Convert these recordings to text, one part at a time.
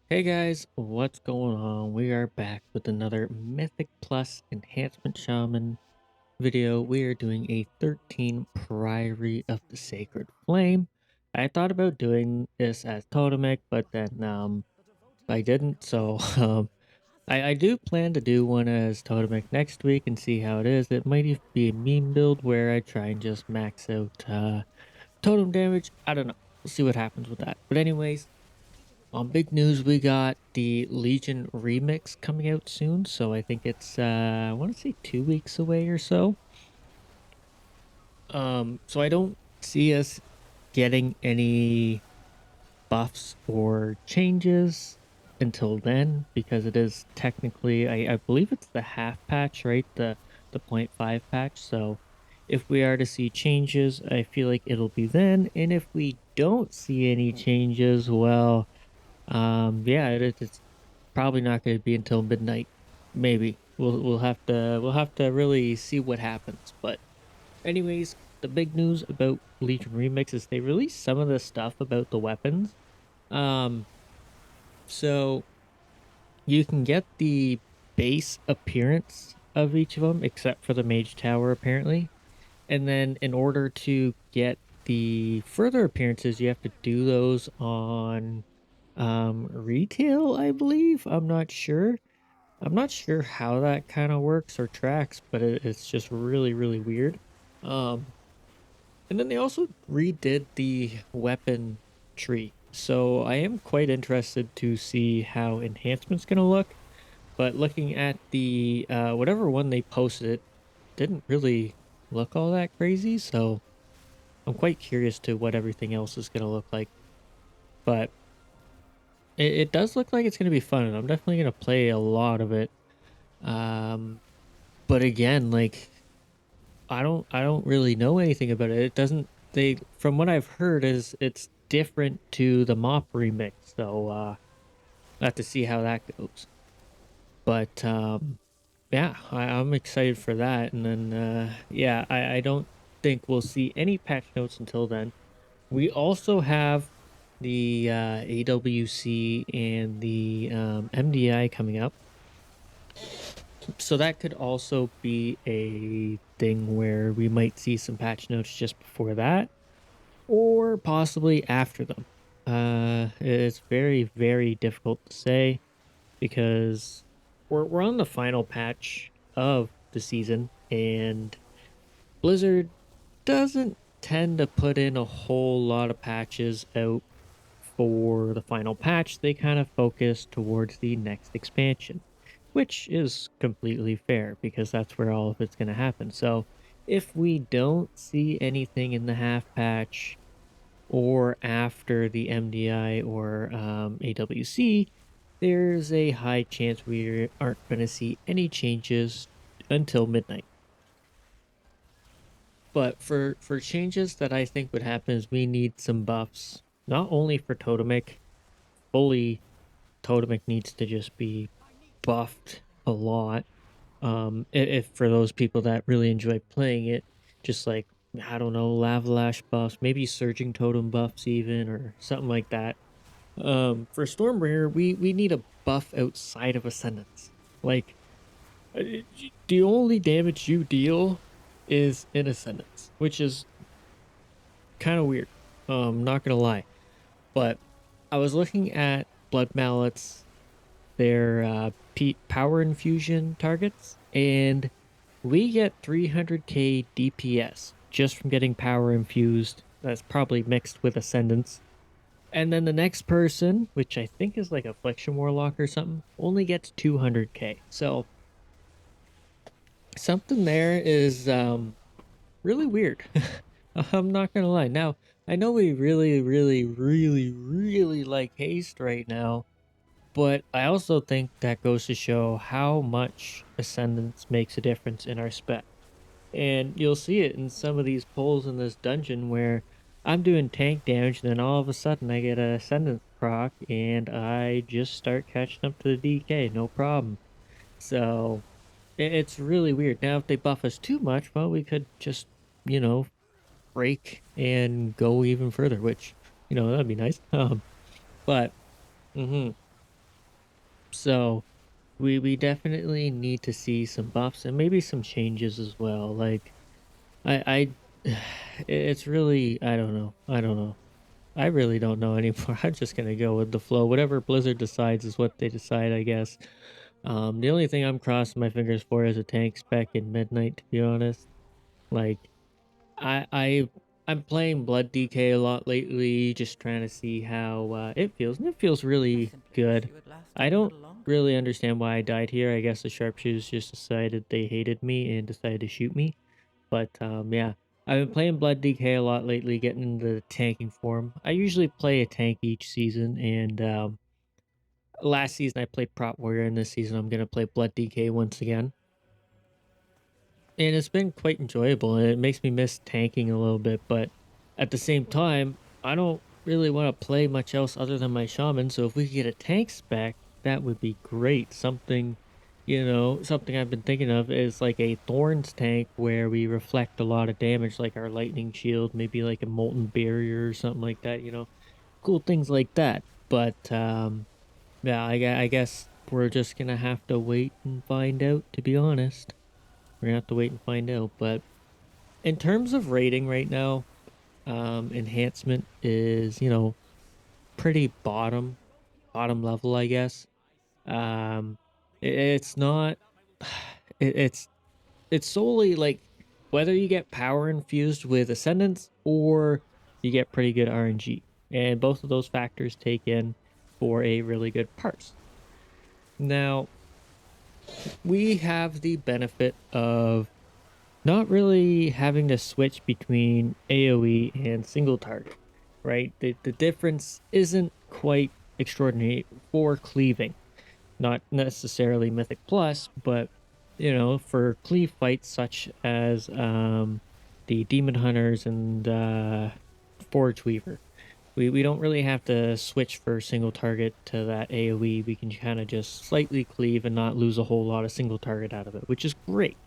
Hey guys, what's going on? We are back with another Mythic Plus Enhancement Shaman video. We are doing a 13 Priory of the Sacred Flame. I thought about doing this as Totemic, but then I didn't, so I do plan to do one as Totemic next week and see how it is. It might even be a meme build where I try and just max out totem damage. I don't know. We'll see what happens with that. But anyways, on big news, we got the Legion remix coming out soon, so I think it's I want to say 2 weeks away or so. So I don't see us getting any buffs or changes until then because it is technically I believe it's the half patch, right? The 0.5 patch. So if we are to see changes, I feel like it'll be then. And if we don't see any changes, well, yeah, it's probably not going to be until midnight. Maybe we'll have to really see what happens. But anyways, the big news about Legion Remix is they released some of the stuff about the weapons. Um, so you can get the base appearance of each of them, except for the Mage Tower, apparently. And then in order to get the further appearances, you have to do those on retail, I believe. I'm not sure how that kind of works or tracks, but it's just really weird. Um, and then they also redid the weapon tree. So I am quite interested to see how enhancement's going to look. But looking at the whatever one they posted, it didn't really look all that crazy. So I'm quite curious to what everything else is going to look like. But it does look like it's going to be fun, and I'm definitely going to play a lot of it. Um, but again, like I don't really know anything about it. It doesn't they from what I've heard is it's different to the mop remix. So I have to see how that goes. But yeah, I'm excited for that. And then yeah, I don't think we'll see any patch notes until then. We also have the AWC and the MDI coming up. So that could also be a thing where we might see some patch notes just before that or possibly after them. It's very difficult to say because we're on the final patch of the season and Blizzard doesn't tend to put in a whole lot of patches out for the final patch. They kind of focus towards the next expansion, which is completely fair because that's where all of it's going to happen. So if we don't see anything in the half patch or after the MDI or AWC, there's a high chance we aren't going to see any changes until midnight. But for changes that I think would happen is we need some buffs, not only for Totemic, fully Totemic needs to just be buffed a lot. If for those people that really enjoy playing it, just like I don't know, lava lash buffs, maybe surging totem buffs even, or something like that. For Stormbringer, we need a buff outside of Ascendance. Like the only damage you deal is in Ascendance, which is kind of weird. Not gonna lie, but I was looking at Blood Mallets, their power infusion targets, and we get 300k DPS just from getting power infused. That's probably mixed with Ascendance. And then the next person, which I think is like Affliction Warlock or something, only gets 200k. So something there is really weird. I'm not gonna lie. Now, I know we really like haste right now, but I also think that goes to show how much Ascendance makes a difference in our spec. And you'll see it in some of these pulls in this dungeon where I'm doing tank damage, and then all of a sudden I get a Ascendance proc, and I just start catching up to the DK, no problem. So it's really weird. Now, if they buff us too much, well, we could just, you know, break and go even further, which, that'd be nice. But, mhm. So we definitely need to see some buffs and maybe some changes as well. Like I it's really I don't know. I really don't know anymore. I'm just gonna go with the flow. Whatever Blizzard decides is what they decide, I guess. The only thing I'm crossing my fingers for is a tank spec in Midnight, to be honest. Like I I I'm playing Blood DK a lot lately, just trying to see how it feels, and it feels I really simply wish good. you had lasted I a don't little longer. really understand why I died here. I guess the sharpshooters just decided they hated me and decided to shoot me. But yeah, I've been playing Blood DK a lot lately, getting into the tanking form. I usually play a tank each season, and last season I played Prot Warrior, and this season I'm gonna play Blood DK once again. And it's been quite enjoyable, and it makes me miss tanking a little bit, but at the same time, I don't really want to play much else other than my shaman, so if we could get a tank spec, that would be great. Something, something I've been thinking of is like a Thorns tank where we reflect a lot of damage, like our lightning shield, maybe like a molten barrier or something like that. Cool things like that. But yeah, I guess we're just gonna have to wait and find out, to be honest. We're gonna have to wait and find out. But in terms of rating right now, enhancement is, pretty bottom level, I guess. It's not it, it's it's solely like whether you get power infused with ascendance or you get pretty good RNG. And both of those factors take in for a really good parse. Now, we have the benefit of not really having to switch between AoE and single target, right? The difference isn't quite extraordinary for cleaving. Not necessarily Mythic Plus, but for cleave fights such as the Demon Hunters and Forge Weaver. We don't really have to switch for single target to that AoE. We can kind of just slightly cleave and not lose a whole lot of single target out of it, which is great.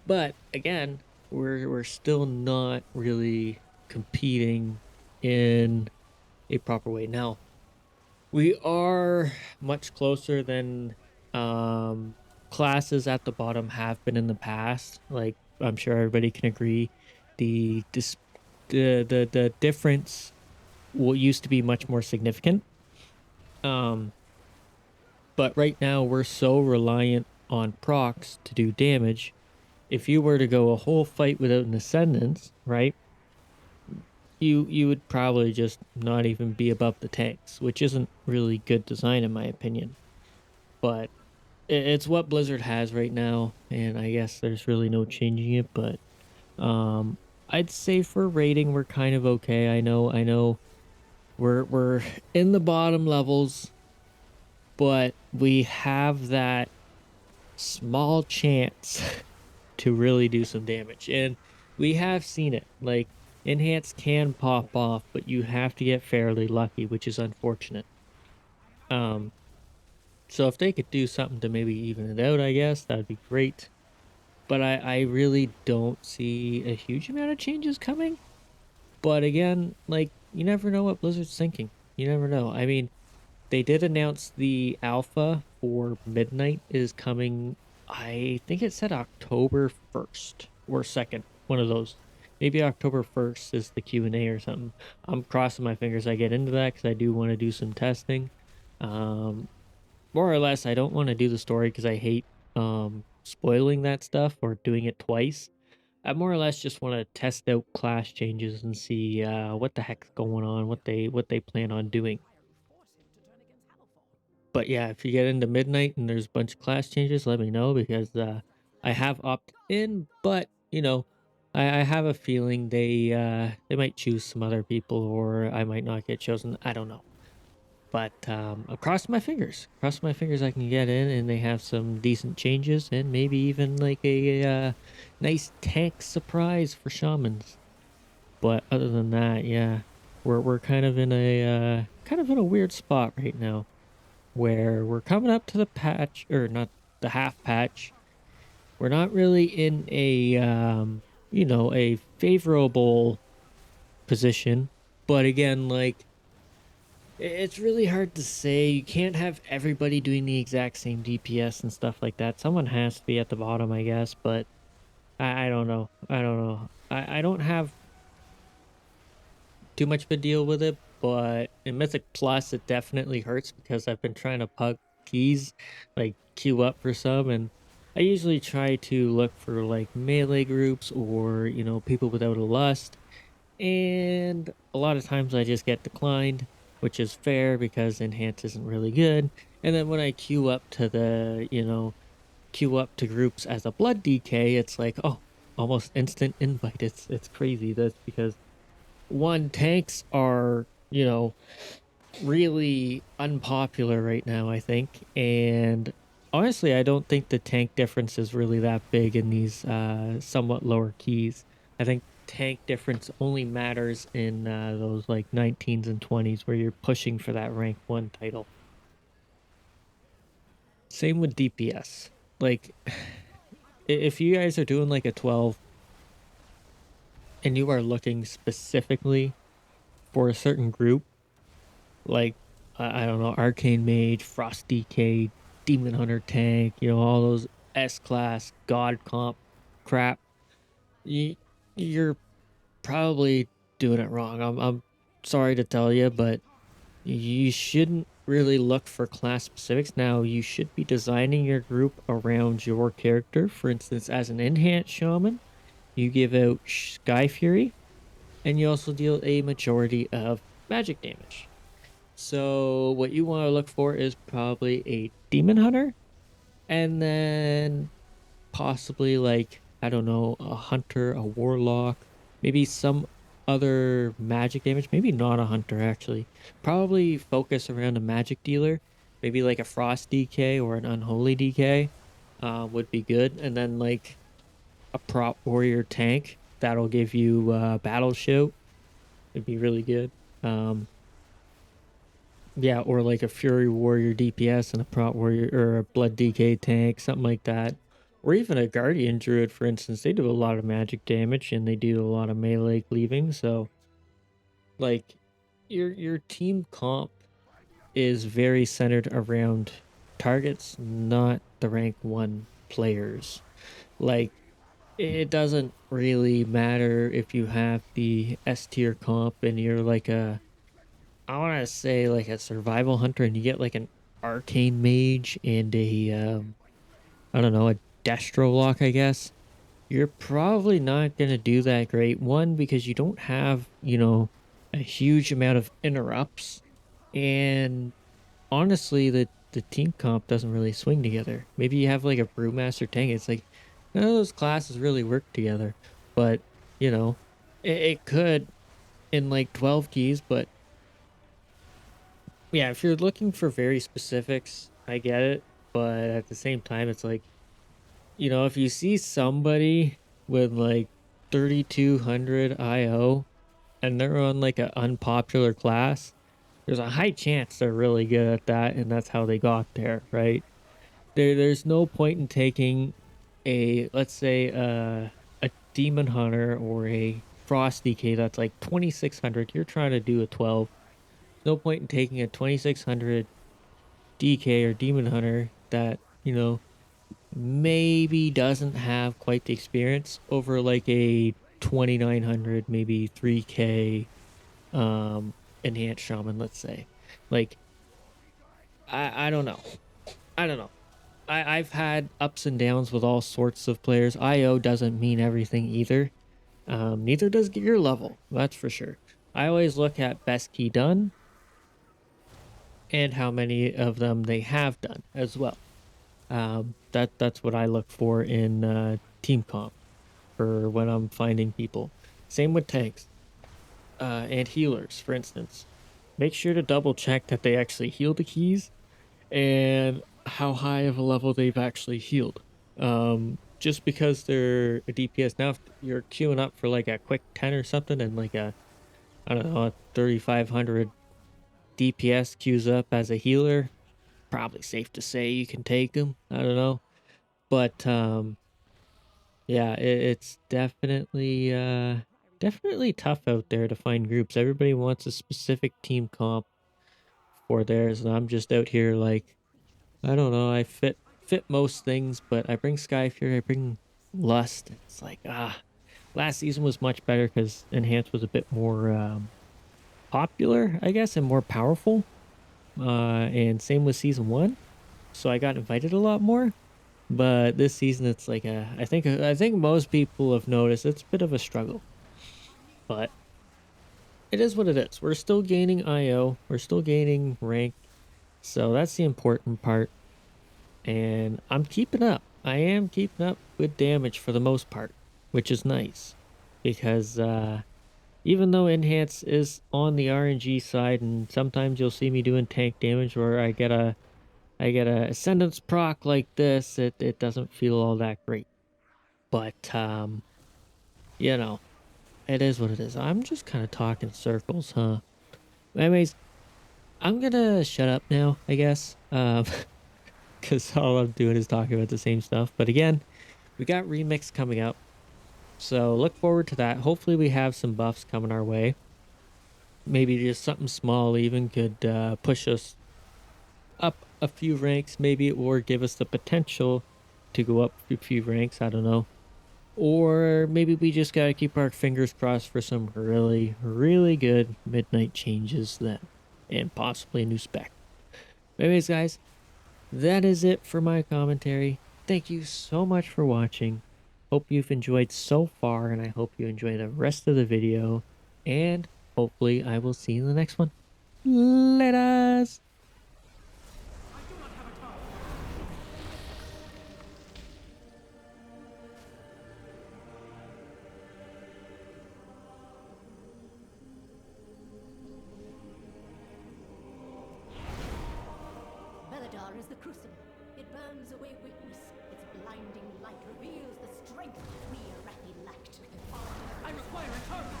But again, we're still not really competing in a proper way. Now, we are much closer than classes at the bottom have been in the past. Like I'm sure everybody can agree, the dis- the difference what used to be much more significant. Um, but right now we're so reliant on procs to do damage. If you were to go a whole fight without an ascendance, right? You would probably just not even be above the tanks, which isn't really good design in my opinion. But it's what Blizzard has right now, and I guess there's really no changing it. But um, I'd say for rating, we're kind of okay. I know, we're in the bottom levels, but we have that small chance to really do some damage, and we have seen it. Like enhance can pop off, but you have to get fairly lucky, which is unfortunate. Um, so if they could do something to maybe even it out, I guess that'd be great. But I really don't see a huge amount of changes coming. But again, like you never know what Blizzard's thinking. You never know. I mean, they did announce the alpha for Midnight is coming. I think it said October 1st or 2nd, one of those. Maybe October 1st is the Q&A or something. I'm crossing my fingers I get into that because I do want to do some testing. Um, More or less, I don't want to do the story because I hate spoiling that stuff or doing it twice. I more or less just want to test out class changes and see what the heck's going on, what they plan on doing. But yeah, if you get into Midnight and there's a bunch of class changes, let me know because I have opted in, but I have a feeling they might choose some other people or I might not get chosen. I don't know. But across my fingers, cross my fingers I can get in and they have some decent changes and maybe even like a nice tank surprise for shamans. But other than that, yeah, we're kind of in a weird spot right now where we're coming up to the patch or not the half patch. We're not really in a a favorable position, but again, like It's really hard to say. You can't have everybody doing the exact same DPS and stuff like that. Someone has to be at the bottom, I guess, but I don't know. I don't know. I don't have too much of a deal with it, but in Mythic Plus, it definitely hurts because I've been trying to pug keys, like queue up for some, and I usually try to look for like melee groups or, people without a lust. And a lot of times I just get declined, which is fair because enhance isn't really good. And then when I queue up to queue up to groups as a blood DK, it's like, oh, almost instant invite. It's crazy. That's because one, tanks are, really unpopular right now, I think. And honestly, I don't think the tank difference is really that big in these somewhat lower keys. I think tank difference only matters in those like 19s and 20s where you're pushing for that rank 1 title. Same with DPS. Like, if you guys are doing like a 12 and you are looking specifically for a certain group, like I don't know, Arcane Mage, Frost DK, Demon Hunter tank, all those S class God comp crap. You you're probably doing it wrong. I'm sorry to tell you, but you shouldn't really look for class specifics. Now you should be designing your group around your character. For instance, as an Enhanced Shaman, you give out Sky Fury, and you also deal a majority of magic damage. So what you want to look for is probably a demon hunter, and then possibly like, I don't know, a hunter, a warlock, maybe some other magic damage, maybe not a hunter actually. Probably focus around a magic dealer, maybe like a frost DK or an unholy DK would be good. And then like a prop warrior tank that'll give you battle shout. It'd be really good. Um, Yeah, or like a Fury Warrior DPS and a Prot Warrior or a Blood DK tank, something like that. Or even a Guardian Druid, for instance. They do a lot of magic damage and they do a lot of melee cleaving. So, like, your team comp is very centered around targets, not the rank 1 players. Like, it doesn't really matter if you have the S tier comp and you're like I want to say like a survival hunter and you get like an arcane mage and a I don't know, a destro lock, I guess. You're probably not going to do that great. One, because you don't have, a huge amount of interrupts, and honestly the team comp doesn't really swing together. Maybe you have like a brewmaster tank. It's like none of those classes really work together. But, you know, it could in like 12 keys, but yeah, if you're looking for very specifics, I get it. But at the same time, it's like, if you see somebody with like 3,200 IO and they're on like an unpopular class, there's a high chance they're really good at that. And that's how they got there, right? There's no point in taking let's say, a demon hunter or a frost DK that's like 2,600. You're trying to do a 12. No point in taking a 2,600 DK or Demon Hunter that, maybe doesn't have quite the experience over like a 2,900, maybe 3K enhanced shaman, let's say. Like, I don't know. I don't know. I've had ups and downs with all sorts of players. IO doesn't mean everything either. Neither does gear level, that's for sure. I always look at best key done and how many of them they have done as well. That's what I look for in team comp for when I'm finding people. Same with tanks and healers, for instance. Make sure to double check that they actually heal the keys and how high of a level they've actually healed. Just because they're a DPS now, if you're queuing up for like a quick 10 or something, and like a I don't know, a 3,500 DPS queues up as a healer, probably safe to say you can take them. I don't know. But yeah, it's definitely tough out there to find groups. Everybody wants a specific team comp, for theirs, and I'm just out here like, I don't know, I fit most things, but I bring Sky Fury, I bring Lust. It's like, last season was much better because Enhance was a bit more popular, I guess, and more powerful. And same with season one. So I got invited a lot more. But this season, it's like I think most people have noticed it's a bit of a struggle. But it is what it is. We're still gaining IO. We're still gaining rank. So that's the important part. And I'm keeping up. I am keeping up with damage for the most part, which is nice. Because even though Enhance is on the RNG side, and sometimes you'll see me doing tank damage where I get a Ascendance proc like this, it doesn't feel all that great. But you know, it is what it is. I'm just kind of talking circles, huh? Anyways, I'm gonna shut up now, I guess. Because all I'm doing is talking about the same stuff. But again, we got Remix coming up. So look forward to that. Hopefully we have some buffs coming our way. Maybe just something small even could push us up a few ranks, maybe, or give us the potential to go up a few ranks. I don't know. Or maybe we just gotta keep our fingers crossed for some really, really good midnight changes then. And possibly a new spec. Anyways, guys, that is it for my commentary. Thank you so much for watching. Hope you've enjoyed so far, and I hope you enjoy the rest of the video. And hopefully I will see you in the next one. Laters! Beledar is the crucible. It burns away weakness. Its blinding light reveals the strength we Arathi lacked. I require a target!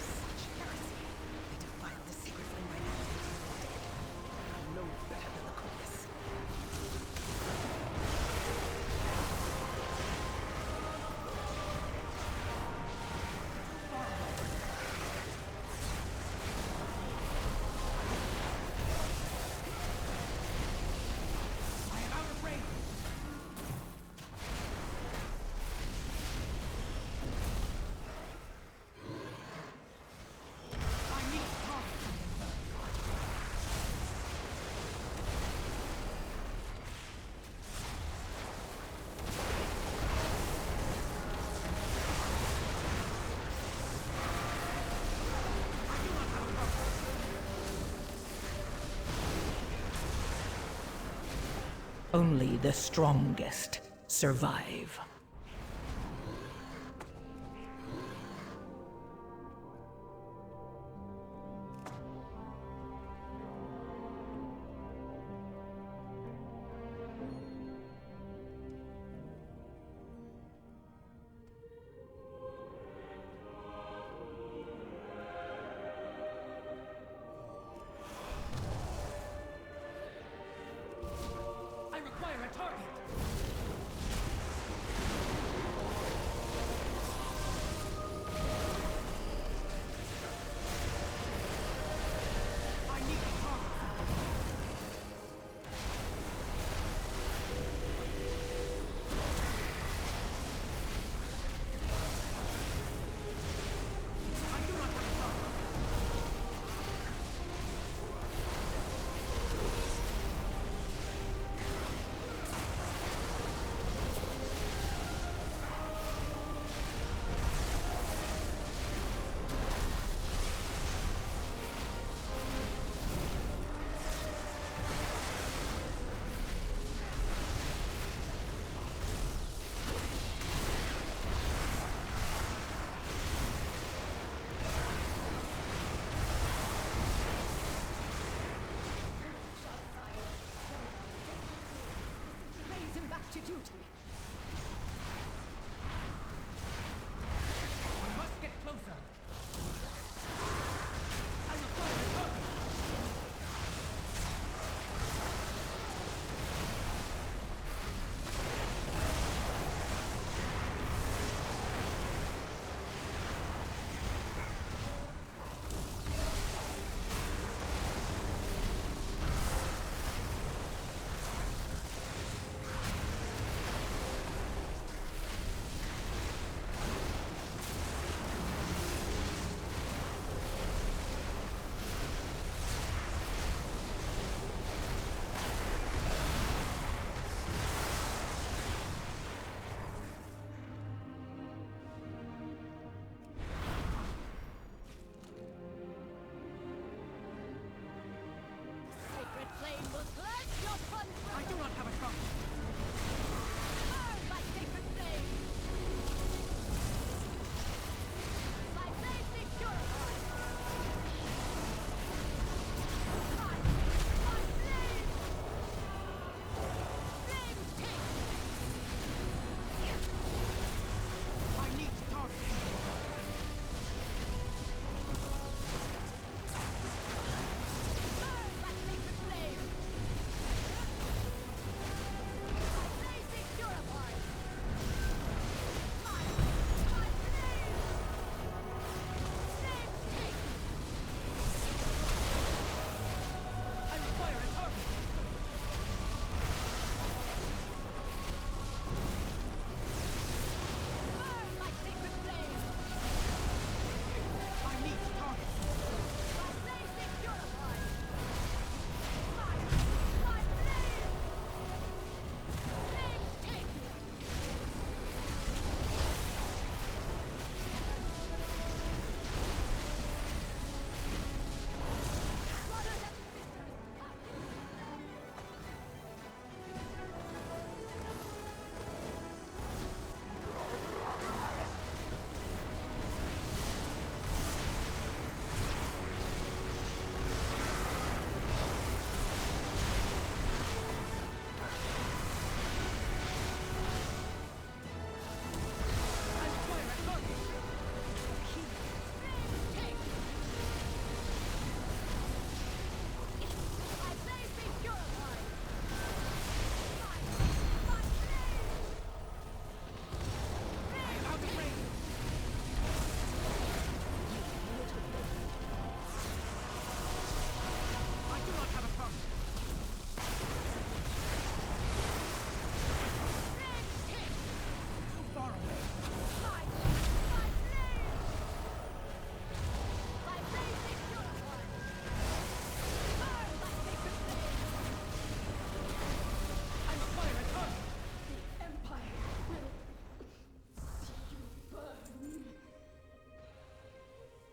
Such heresy! They defiled the sacred flame by now. No better than the chorus. Only the strongest survive. I require a target!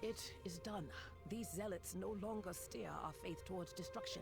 It is done. These zealots no longer steer our faith towards destruction.